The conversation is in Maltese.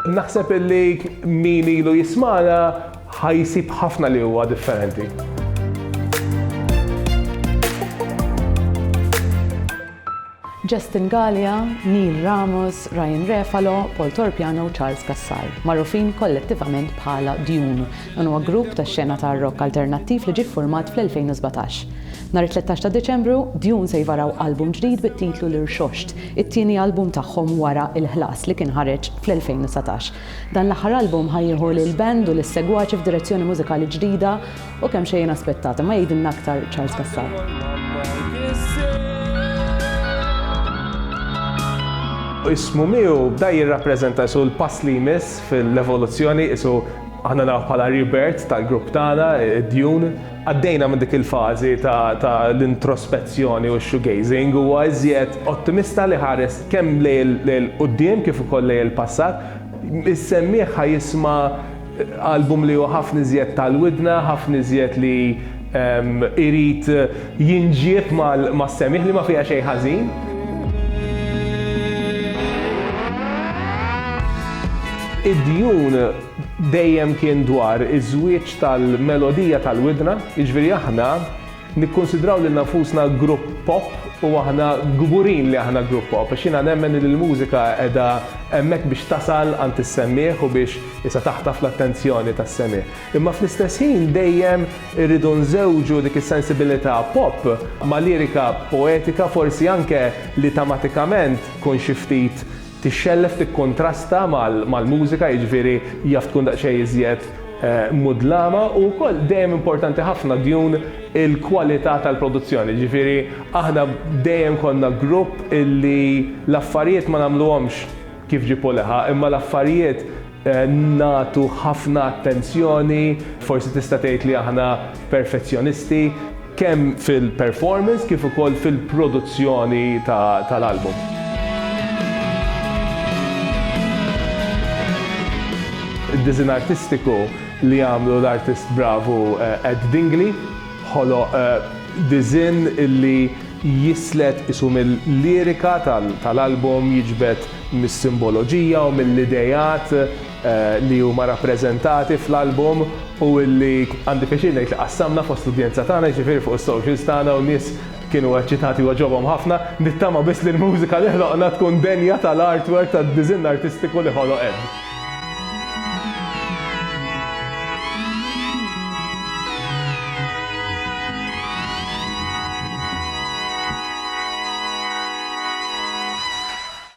Naħseb illi min ilu jismana ħajsib ħafna li huwa differenti. Justin Gallia, Neil Ramos, Ryan Refalo, Paul Torpiano u Charles Cassar, magħrufin kollettivament bħala Dune, dan huwa grupp tax-xena tar-rock alternattiv li ġie ffurmat fl-2017. Nhar 13 ta' Deċembru, Dune se jvaraw album ġdid bit-titlu L-Irxoxt, it-tieni album tagħhom wara Il-Ħlas li kien ħareġ fl-2019. Dan l-aħħar album ħajjieħu lill-band u lis-segwaċi f'direzzjoni mużikali ġdida u kemm xejn aspettata, ma jgħidilna aktar Charles Cassar. Ismu miegħu bda jirrappreżenta l-pass li jmiss fil-evoluzzjoni isu aħna nafu bħala rebirth tal-grupp tagħna, Dune. Għaddejna minn dik il-fażi ta' l-introspezzjoni u x-shoegazing u iżjed ottimista li ħares kemm lejl quddiem kif ukoll lejl il-passat. Is-semmieħ ħajjisma' album li huwa ħafna iżjed tal-widna, ħafna iżjed li irid jinġieb mas-semmieħ li ma fiha xejn ħażin. Id-Dune dejjem kien dwar iż-żwieġ tal-melodija tal-widna, jiġifieri aħna nikkonsidraw lil nafusna grupp pop u aħna gburin li aħna grupp pop, għax jiena nemmen li l-mużika qiegħda hemmhekk biex tasal għand is-semmieħ u biex issa taħtaf l-attenzjoni tas-semmieħ. Imma fl-istess ħin dejjem irridu nżewġu dik is-sensibilità pop ma' lirika poetika forsi anke li tematikament tkun xi ftit tixxellef tikkontrasta mal-mużika, jiġifieri jaf tkun daqsxejn iżjed mudlama u wkoll dejjem importanti ħafna Dune il-kwalità tal-produzzjoni. Jiġifieri aħna dejjem konna grupp illi l-affarijiet ma nagħmluhomx kif ġipu leħa, imma l-affarijiet nagħtu ħafna attenzjoni, forsi tista' tgħid li aħna perfezzjonisti kemm fil-performance kif ukoll fil-produzzjoni tal-album. Id-diżin artistiku li għamlu l-artist bravu Ed Dingley ħoloq diżin illi jislet isu mill-lirika tal-album, jiġbed mis-simboloġija u mill-idejat li huma rappreżentati fl-album u illi għandi pjaċir ngħid li qassamna fost l-udjenza tagħna, jiġifieri fuq is-socials tagħna u nies kienu eċċitati u ġobhom ħafna, nittama biss li l-mużika li ħloqna tkun denja tal-artwork tad-diżin artistiku li ħoloq Ed.